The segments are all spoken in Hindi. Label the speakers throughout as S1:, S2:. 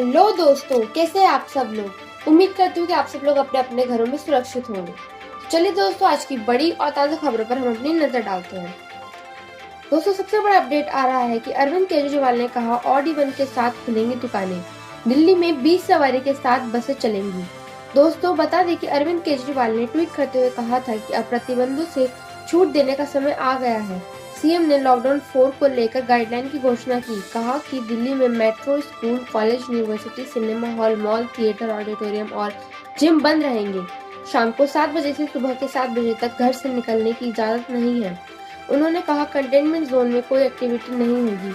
S1: हेलो दोस्तों, कैसे हैं आप सब लोग। उम्मीद करती हूँ कि आप सब लोग अपने अपने घरों में सुरक्षित होंगे। तो चलिए दोस्तों, आज की बड़ी और ताज़ा खबरों पर हम अपनी नजर डालते हैं। दोस्तों, सबसे बड़ा अपडेट आ रहा है कि अरविंद केजरीवाल ने कहा ऑड इवन के साथ खुलेंगी दुकानें। दिल्ली में 20 सवारी के साथ बसें चलेंगी। दोस्तों, बता दें कि अरविंद केजरीवाल ने ट्वीट करते हुए कहा था कि अब प्रतिबंधों से छूट देने का समय आ गया है। सीएम ने लॉकडाउन 4 को लेकर गाइडलाइन की घोषणा की। कहा कि दिल्ली में metro, school, college, university, cinema hall, mall, theatre, auditorium और जिम बंद रहेंगे। शाम को 7 बजे से सुबह के 7 बजे तक घर से निकलने की इजाजत नहीं है। उन्होंने कहा कंटेनमेंट जोन में कोई एक्टिविटी नहीं होगी।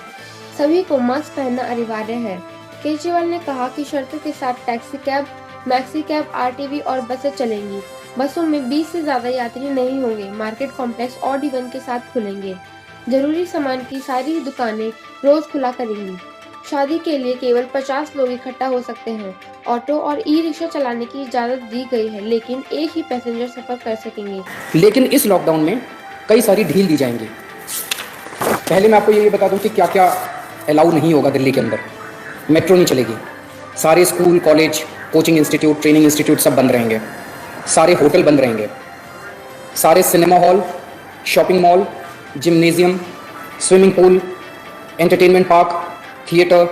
S1: सभी को मास्क पहनना अनिवार्य है। केजरीवाल ने कहा कि शर्तों के साथ taxi cab, maxi cab, RTV और बसें चलेंगी। बसों में 20 से ज्यादा यात्री नहीं होंगे। मार्केट कॉम्प्लेक्स ऑड इवन के साथ खुलेंगे। जरूरी सामान की सारी दुकानें रोज खुला करेंगी। शादी के लिए केवल 50 लोग इकट्ठा हो सकते हैं। ऑटो और ई रिक्शा चलाने की इजाजत दी गई है, लेकिन एक ही पैसेंजर सफर कर सकेंगे।
S2: लेकिन इस लॉकडाउन में कई सारी ढील दी जाएंगी। पहले मैं आपको ये बता दूं कि क्या क्या अलाउ नहीं होगा दिल्ली के अंदर। मेट्रो नहीं चलेगी, सारे school, college, coaching institute, training institute सब बंद रहेंगे, सारे होटल बंद रहेंगे, सारे cinema hall, shopping mall, gymnasium, swimming pool, entertainment park, theatre,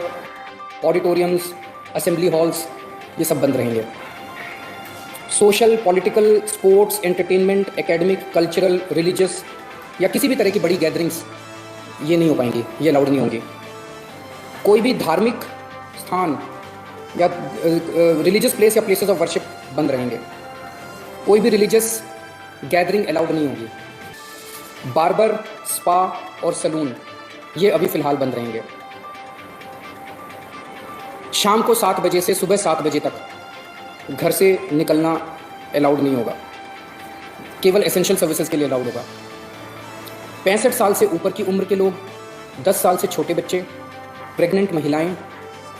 S2: auditoriums, assembly halls, ये सब बंद रहेंगे। Social, political, sports, entertainment, academic, cultural, religious या किसी भी तरह की बड़ी गैदरिंग्स ये नहीं हो पाएंगी, ये अलाउड नहीं होंगी। कोई भी धार्मिक स्थान या रिलीजियस प्लेस या प्लेसेस ऑफ वर्शिप बंद रहेंगे। कोई भी रिलीजियस गैदरिंग अलाउड नहीं होगी। बार्बर, स्पा और सलून ये अभी फ़िलहाल बंद रहेंगे। शाम को 7 बजे से सुबह 7 बजे तक घर से निकलना अलाउड नहीं होगा, केवल एसेंशियल सर्विसेज के लिए अलाउड होगा। 65 साल से ऊपर की उम्र के लोग, 10 साल से छोटे बच्चे, प्रेग्नेंट महिलाएं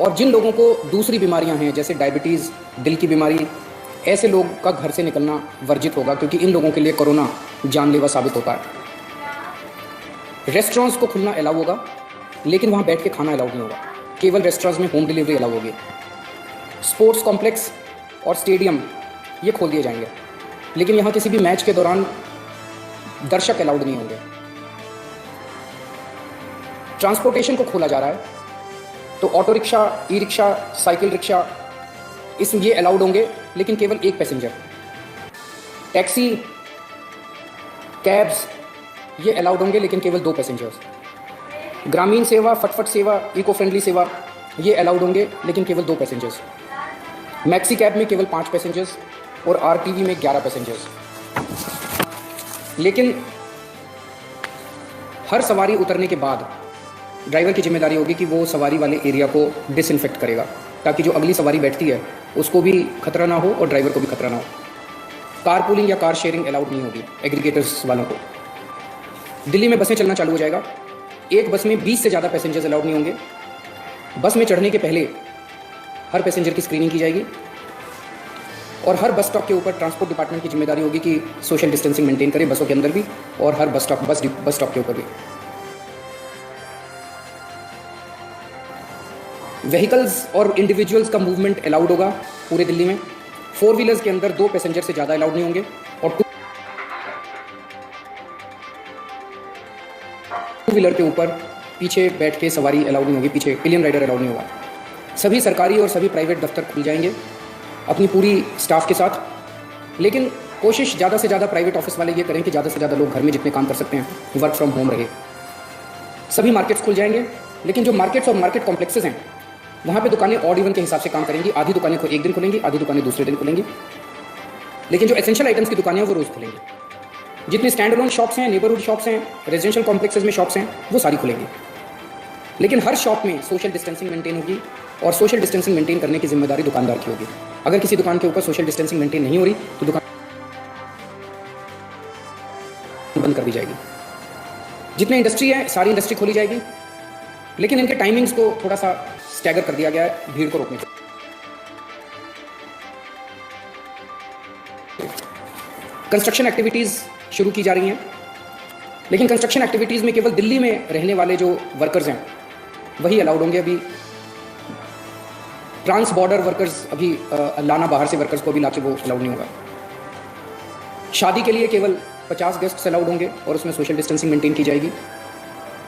S2: और जिन लोगों को दूसरी बीमारियां हैं जैसे डायबिटीज़, दिल की बीमारी, ऐसे लोग का घर से निकलना वर्जित होगा, क्योंकि इन लोगों के लिए कोरोना जानलेवा साबित होता है। रेस्टोरेंट्स को खुलना अलाउ होगा, लेकिन वहाँ बैठ के खाना अलाउ नहीं होगा। केवल रेस्टोरेंट्स में होम डिलीवरी अलाउ होगी। स्पोर्ट्स कॉम्प्लेक्स और स्टेडियम ये खोल दिए जाएंगे, लेकिन यहाँ किसी भी मैच के दौरान दर्शक अलाउड नहीं होंगे। ट्रांसपोर्टेशन को खोला जा रहा है, तो auto rickshaw, e rickshaw, cycle rickshaw इसमें ये अलाउड होंगे, लेकिन केवल एक पैसेंजर। टैक्सी, कैब्स ये अलाउड होंगे, लेकिन केवल 2 पैसेंजर्स। ग्रामीण सेवा, फटफट सेवा, इको फ्रेंडली सेवा ये अलाउड होंगे, लेकिन केवल 2 पैसेंजर्स। मैक्सी कैब में केवल 5 पैसेंजर्स और आरटीवी में 11 पैसेंजर्स। लेकिन हर सवारी उतरने के बाद ड्राइवर की जिम्मेदारी होगी कि वो सवारी वाले एरिया को डिसइंफेक्ट करेगा, ताकि जो अगली सवारी बैठती है उसको भी खतरा ना हो और ड्राइवर को भी खतरा ना हो। कार पूलिंग या कार शेयरिंग अलाउड नहीं होगी एग्रीगेटर्स वालों को। दिल्ली में बसें चलना चालू हो जाएगा। एक बस में 20 से ज़्यादा पैसेंजर्स अलाउड नहीं होंगे। बस में चढ़ने के पहले हर पैसेंजर की स्क्रीनिंग की जाएगी और हर बस स्टॉप के ऊपर ट्रांसपोर्ट डिपार्टमेंट की जिम्मेदारी होगी कि सोशल डिस्टेंसिंग मेंटेन करे, बसों के अंदर भी और हर बस स्टॉप के ऊपर भी। व्हीकल्स और इंडिविजुअल्स का मूवमेंट अलाउड होगा पूरे दिल्ली में। 4 व्हीलर्स के अंदर 2 पैसेंजर से ज़्यादा अलाउड नहीं होंगे और 2 व्हीलर के ऊपर पीछे बैठ के सवारी अलाउड नहीं होगी, पीछे पिलियन राइडर अलाउड नहीं होगा। सभी सरकारी और सभी प्राइवेट दफ्तर खुल जाएंगे अपनी पूरी स्टाफ के साथ, लेकिन कोशिश ज़्यादा से ज़्यादा प्राइवेट ऑफिस वाले ये करें कि ज़्यादा से ज़्यादा लोग घर में जितने काम कर सकते हैं वर्क फ्रॉम होम रहे। सभी मार्केट्स खुल जाएंगे, लेकिन जो मार्केट्स और मार्केट कॉम्प्लेक्सेस हैं वहाँ पे दुकानें ऑड इवन के हिसाब से काम करेंगी। आधी दुकानें एक दिन खुलेंगी, आधी दुकानें दूसरे दिन खुलेंगी, लेकिन जो एसेंशियल आइटम्स की दुकानें हैं वो रोज़ खुलेंगी। जितनी स्टैंड अलोन शॉप्स हैं, नेबरहुड शॉप्स हैं, रेजिडेंशियल कॉम्प्लेक्सेस में शॉप्स हैं, वो सारी खुलेंगी, लेकिन हर शॉप में सोशल डिस्टेंसिंग मेंटेन होगी और सोशल डिस्टेंसिंग मेंटेन करने की जिम्मेदारी दुकानदार की होगी। अगर किसी दुकान के ऊपर सोशल डिस्टेंसिंग मेंटेन नहीं हो रही तो दुकान बंद कर दी जाएगी। जितने इंडस्ट्री है सारी इंडस्ट्री खोली जाएगी, लेकिन इनके टाइमिंग्स को थोड़ा सा स्टैगर कर दिया गया है भीड़ को रोकने के। कंस्ट्रक्शन एक्टिविटीज़ शुरू की जा रही हैं, लेकिन कंस्ट्रक्शन एक्टिविटीज़ में केवल दिल्ली में रहने वाले जो वर्कर्स हैं वही अलाउड होंगे अभी ट्रांस बॉर्डर वर्कर्स अभी लाना, बाहर से वर्कर्स को भी लाके वो अलाउड नहीं होगा। शादी के लिए केवल 50 गेस्ट्स अलाउड होंगे और उसमें सोशल डिस्टेंसिंग मेंटेन की जाएगी।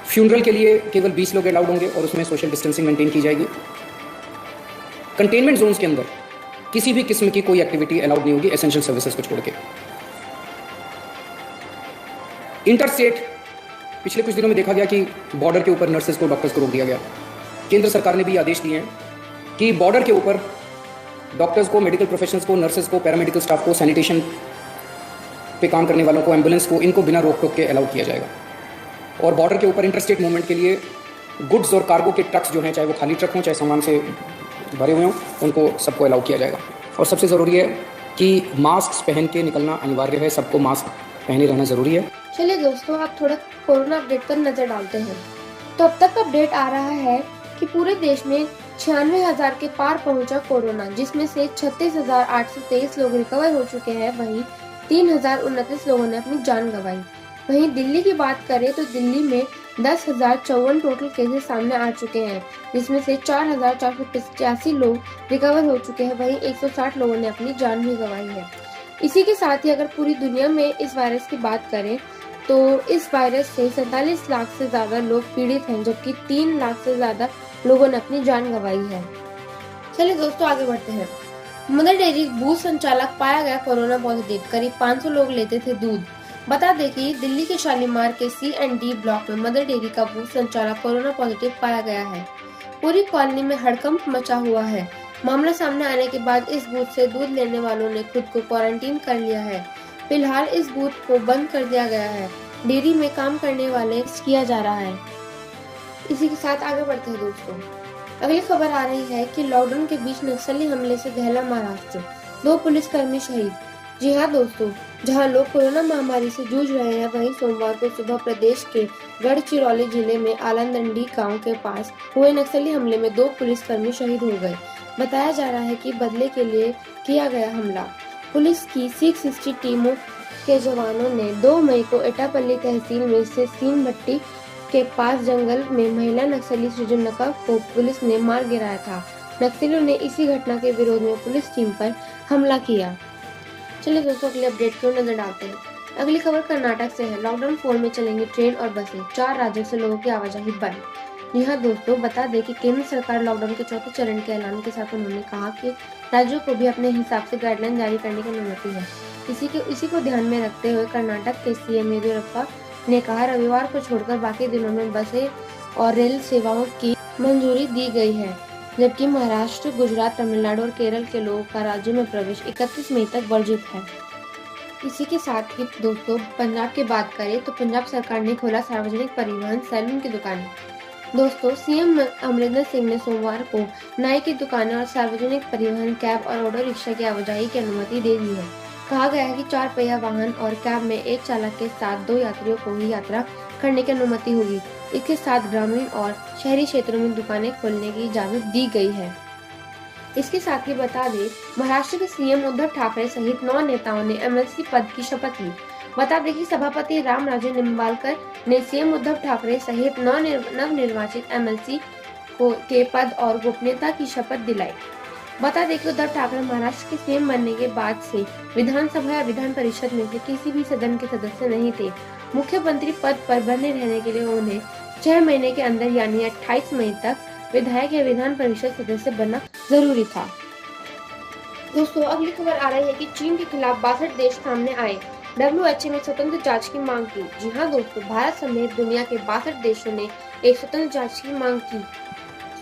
S2: फ्यूनरल के लिए केवल 20 लोग अलाउड होंगे और उसमें सोशल डिस्टेंसिंग मेंटेन की जाएगी। कंटेनमेंट जोन्स के अंदर किसी भी किस्म की कोई एक्टिविटी अलाउड नहीं होगी एसेंशियल सर्विसेज को छोड़ के। इंटरस्टेट पिछले कुछ दिनों में देखा गया कि बॉर्डर के ऊपर नर्सेज को, डॉक्टर्स को रोक दिया गया। केंद्र सरकार ने भी आदेश दिए हैं कि बॉर्डर के ऊपर डॉक्टर्स को, मेडिकल प्रोफेशनल्स को, नर्सेज को, पैरामेडिकल स्टाफ को, सैनिटेशन पे काम करने वालों को, एम्बुलेंस को, इनको बिना रोक टोक के अलाउड किया जाएगा। और बॉर्डर के ऊपर इंटरस्टेट मूवमेंट के लिए गुड्स और कार्गो के ट्रक्स जो हैं, चाहे वो खाली ट्रक हों, चाहे सामान से भरे हुए हों, उनको सबको अलाउ किया जाएगा। और सबसे ज़रूरी है कि मास्क पहन के निकलना अनिवार्य है, सबको मास्क पहने रहना ज़रूरी है।
S1: चलिए दोस्तों, आप थोड़ा कोरोना अपडेट पर नजर डालते हैं। तो अब तक अपडेट आ रहा है कि पूरे देश में 96,000 के पार पहुंचा कोरोना, जिसमें से 36,823 लोग रिकवर हो चुके हैं। वहीं 3,029 लोगों ने अपनी जान गंवाई। वहीं दिल्ली की बात करें तो दिल्ली में 10,054 टोटल केसेस सामने आ चुके हैं, जिसमें से 4,485 लोग रिकवर हो चुके हैं। वहीं 160 लोगों ने अपनी जान भी गंवाई है। इसी के साथ ही अगर पूरी दुनिया में इस वायरस की बात करें तो इस वायरस से 47 लाख से ज्यादा लोग पीड़ित हैं, जबकि 3 लाख से ज्यादा लोगों ने अपनी जान गंवाई है। चलिए दोस्तों, आगे बढ़ते हैं। मदर डेयरी बूथ संचालक पाया गया कोरोना पॉजिटिव। करीब 500 लोग लेते थे दूध। बता दें कि दिल्ली के शालीमार के C&D ब्लॉक में मदर डेयरी का बूथ संचालक कोरोना पॉजिटिव पाया गया है। पूरी कॉलोनी में हड़कंप मचा हुआ है। मामला सामने आने के बाद इस बूथ से दूध लेने वालों ने खुद को क्वारंटीन कर लिया है। फिलहाल इस बूथ को बंद कर दिया गया है। डेयरी में काम करने वाले किया जा रहा है। इसी के साथ आगे बढ़ते हैं दोस्तों। अगली खबर आ रही है कि लॉकडाउन के बीच नक्सली हमले से दहला महाराष्ट्र, 2 पुलिसकर्मी शहीद। जी हाँ दोस्तों, जहां लोग कोरोना महामारी से जूझ रहे हैं, वहीं सोमवार को सुबह प्रदेश के गढ़चिरौली जिले में आलंदंडी गांव के पास हुए नक्सली हमले में 2 पुलिसकर्मी शहीद हो गए। बताया जा रहा है कि बदले के लिए किया गया हमला। पुलिस की 660 टीमों के जवानों ने 2 मई को एटापल्ली तहसील में स्थित सीन भट्टी के पास जंगल में महिला नक्सली सृजनका को पुलिस ने मार गिराया था। नक्सलियों ने इसी घटना के विरोध में पुलिस टीम पर हमला किया। चलिए दोस्तों, अगले अपडेट को नजर डालते हैं। अगली खबर कर्नाटक से है। लॉकडाउन 4 में चलेंगी ट्रेन और बसें, 4 राज्यों से लोगों की आवाजाही बंद। जी हाँ दोस्तों, बता दें कि केंद्र सरकार लॉकडाउन के चौथे चरण के ऐलान के साथ उन्होंने कहा कि राज्यों को भी अपने हिसाब से गाइडलाइन जारी करने की अनुमति है। इसी को ध्यान में रखते हुए कर्नाटक के CM येदियुरप्पा ने कहा, रविवार को छोड़कर बाकी दिनों में बसें और रेल सेवाओं की मंजूरी दी गई है, जबकि महाराष्ट्र, गुजरात, तमिलनाडु और केरल के लोगों का राज्य में प्रवेश 31 मई तक वर्जित है। इसी के साथ ही दोस्तों, पंजाब की बात करें तो पंजाब सरकार ने खोला सार्वजनिक परिवहन सैलून की दुकानें। दोस्तों, CM अमरिंदर सिंह ने सोमवार को नाई की दुकानें और सार्वजनिक परिवहन, कैब और ऑटो रिक्शा की आवाजाही की अनुमति दे दी है। कहा गया है कि 4 पहिया वाहन और कैब में एक चालक के साथ 2 यात्रियों को ही यात्रा करने की अनुमति होगी। इसके साथ ग्रामीण और शहरी क्षेत्रों में दुकानें खोलने की इजाजत दी गई है। इसके साथ ही बता दें, महाराष्ट्र के CM उद्धव ठाकरे सहित 9 नेताओं ने MLC पद की शपथ ली। बता दें कि सभापति रामराजे निंबालकर ने CM उद्धव ठाकरे सहित 9 नवनिर्वाचित MLC के पद और गोपनीयता की शपथ दिलाई। बता दें कि उद्धव ठाकरे महाराष्ट्र के CM बनने के बाद से विधानसभा या विधान परिषद में से किसी भी सदन के सदस्य नहीं थे। मुख्यमंत्री पद पर बने रहने के लिए उन्हें 6 महीने के अंदर यानी 28 मई तक विधायक या विधान परिषद सदस्य बनना जरूरी था। दोस्तों, अगली खबर आ रही है कि चीन के खिलाफ 62 देश सामने आए। WHO ने स्वतंत्र जांच की मांग की। जी हाँ दोस्तों, भारत समेत दुनिया के 62 देशों ने एक स्वतंत्र जांच की मांग की।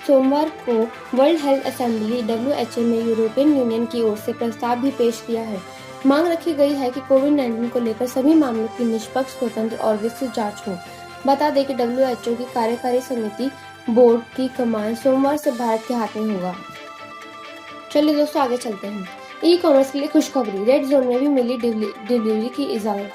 S1: सोमवार को वर्ल्ड हेल्थ असेंबली WHO में यूरोपियन यूनियन की ओर से प्रस्ताव भी पेश किया है। मांग रखी गई है कि कोविड-19 को लेकर सभी मामलों की निष्पक्ष, स्वतंत्र और विस्तृत जांच हो। बता दें कि WHO की कार्यकारी समिति बोर्ड की कमान सोमवार से भारत के हाथ में होगा। चलिए दोस्तों, आगे चलते हैं। ई-कॉमर्स के लिए खुशखबरी, रेड जोन में भी मिली डिलीवरी की इजाजत।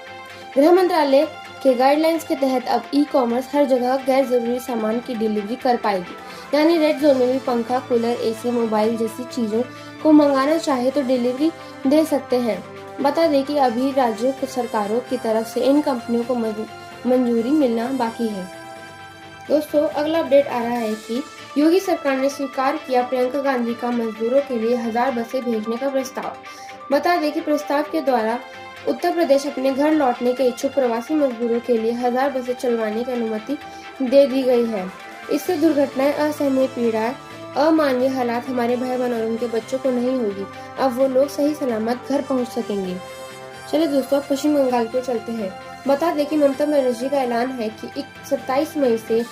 S1: गृह मंत्रालय के गाइडलाइंस के तहत अब ई-कॉमर्स हर जगह गैर जरूरी सामान की डिलीवरी कर पाएगी। यानी रेड जोन में भी पंखा, कूलर, AC, मोबाइल जैसी चीजों को मंगाना चाहे तो डिलीवरी दे सकते हैं। बता दें कि अभी राज्यों की सरकारों की तरफ से इन कंपनियों को मंजूरी मिलना बाकी है। दोस्तों, अगला अपडेट आ रहा है कि योगी सरकार ने स्वीकार किया प्रियंका गांधी का मजदूरों के लिए 1000 बसें भेजने का प्रस्ताव। बता दें कि प्रस्ताव के द्वारा उत्तर प्रदेश अपने घर लौटने के इच्छुक प्रवासी मजदूरों के लिए 1000 बसें चलवाने की अनुमति दे दी गई है। इससे दुर्घटनाएं, असहनीय पीड़ाएं, अमानवीय हालात हमारे भाई बहन और उनके बच्चों को नहीं होगी। अब वो लोग सही सलामत घर पहुंच सकेंगे। चलिए दोस्तों, अब पश्चिम बंगाल को चलते हैं। बता दें कि ममता बनर्जी का ऐलान है कि 27 मई से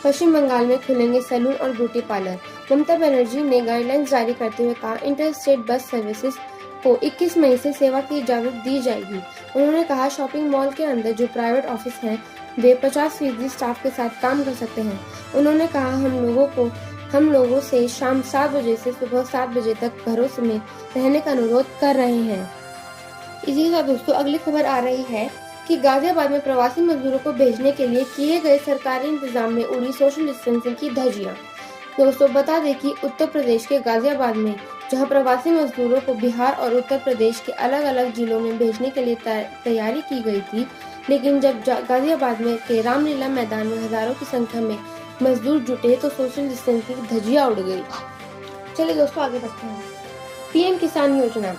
S1: पश्चिम बंगाल में खुलेंगे सैलून और ब्यूटी पार्लर। ममता बनर्जी ने गाइडलाइंस जारी करते हुए कहा, इंटर स्टेट बस सर्विसेज को 21 मई से सेवा की इजाजत दी जाएगी। उन्होंने कहा, शॉपिंग मॉल के अंदर जो प्राइवेट ऑफिस हैं, वे 50% स्टाफ के साथ काम कर सकते हैं। उन्होंने कहा, हम लोगों से शाम 7 बजे से सुबह 7 बजे तक घरों में रहने का अनुरोध कर रहे हैं। इसी के साथ दोस्तों अगली खबर आ रही है कि गाजियाबाद में प्रवासी मजदूरों को भेजने के लिए किए गए सरकारी इंतजाम में उड़ी सोशल डिस्टेंसिंग की धज्जियां। दोस्तों बता दें कि उत्तर प्रदेश के गाजियाबाद में जहां प्रवासी मजदूरों को बिहार और उत्तर प्रदेश के अलग अलग जिलों में भेजने के लिए तैयारी की गई थी, लेकिन जब गाजियाबाद में के रामलीला मैदान में हजारों की संख्या में मजदूर जुटे तो सोशल डिस्टेंसिंग की धज्जियां उड़ गई। चलिए दोस्तों आगे बढ़ते हैं। पीएम किसान योजना,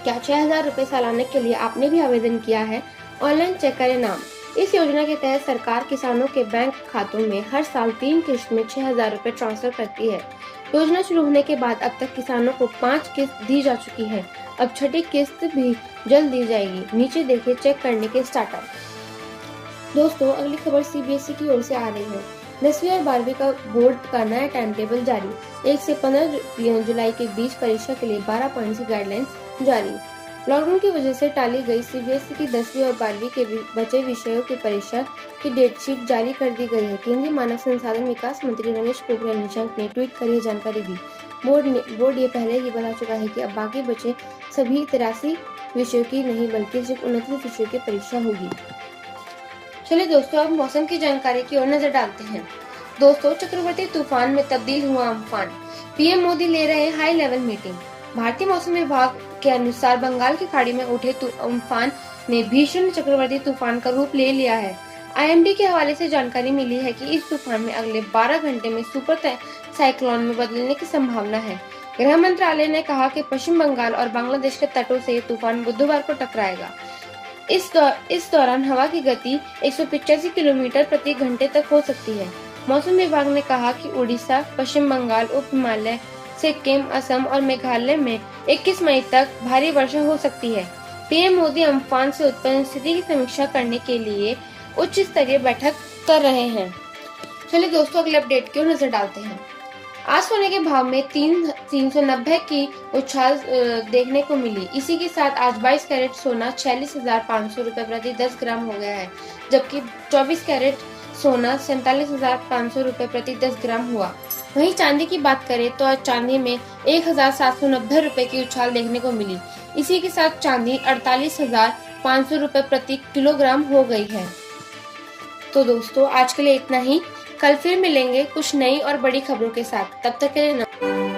S1: क्या 6000 रुपए सालाना के लिए आपने भी आवेदन किया है? ऑनलाइन चेक करें नाम। इस योजना के तहत सरकार किसानों के बैंक खातों में हर साल 3 किस्त में 6000 रुपए ट्रांसफर करती है। योजना शुरू होने के बाद अब तक किसानों को 5 किस्त दी जा चुकी है। अब छठी किस्त भी जल्द दी जाएगी। नीचे देखिए चेक करने के स्टार्टअप। दोस्तों अगली खबर सीबीएसई की ओर से आ रही है। 10वीं और 12वीं का बोर्ड का नया टाइम टेबल जारी। 1 से 15 जुलाई के बीच परीक्षा के लिए 12 पॉइंट की गाइडलाइन जारी। लॉकडाउन की वजह से टाली गई सीबीएसई की 10वीं और 12वीं के बचे विषयों की परीक्षा की डेटशीट जारी कर दी गई है। केंद्रीय मानव संसाधन विकास मंत्री रमेश पोखरियाल निशंक ने ट्वीट कर यह जानकारी दी। बोर्ड ये पहले ही बता चुका है कि अब बाकी बचे सभी 83 विषयों की नहीं बल्कि सिर्फ 29 विषयों की परीक्षा होगी। चलिए दोस्तों अब मौसम की जानकारी की ओर नजर डालते हैं। दोस्तों चक्रवाती तूफान में तब्दील हुआ अम्फान, पीएम मोदी ले रहे हाई लेवल मीटिंग। भारतीय मौसम विभाग के अनुसार बंगाल की खाड़ी में उठे अम्फान ने भीषण चक्रवाती तूफान का रूप ले लिया है। आईएमडी के हवाले से जानकारी मिली है कि इस तूफान में अगले 12 घंटे में सुपर साइक्लोन में बदलने की संभावना है। गृह मंत्रालय ने कहा कि पश्चिम बंगाल और बांग्लादेश के तटों से ये तूफान बुधवार को टकराएगा। इस दौरान हवा की गति 185 किलोमीटर प्रति घंटे तक हो सकती है। मौसम विभाग ने कहा कि उड़ीसा, पश्चिम बंगाल, उप हिमालय, सिक्किम, असम और मेघालय में 21 मई तक भारी वर्षा हो सकती है। पीएम मोदी अम्फान से उत्पन्न स्थिति की समीक्षा करने के लिए उच्च स्तरीय बैठक कर रहे हैं। चलिए दोस्तों अगले अपडेट की ओर नजर डालते हैं। आज सोने के भाव में 390 की उछाल देखने को मिली। इसी के साथ आज 22 कैरेट सोना 46,500 रुपए प्रति 10 ग्राम हो गया है, जबकि 24 कैरेट सोना 47,500 रुपए प्रति 10 ग्राम हुआ। वहीं चांदी की बात करें तो आज चांदी में 1,790 रुपए की उछाल देखने को मिली। इसी के साथ चांदी 48,500 रुपए प्रति किलोग्राम हो गई है। तो दोस्तों आज के लिए इतना ही। कल फिर मिलेंगे कुछ नई और बड़ी खबरों के साथ। तब तक के लिए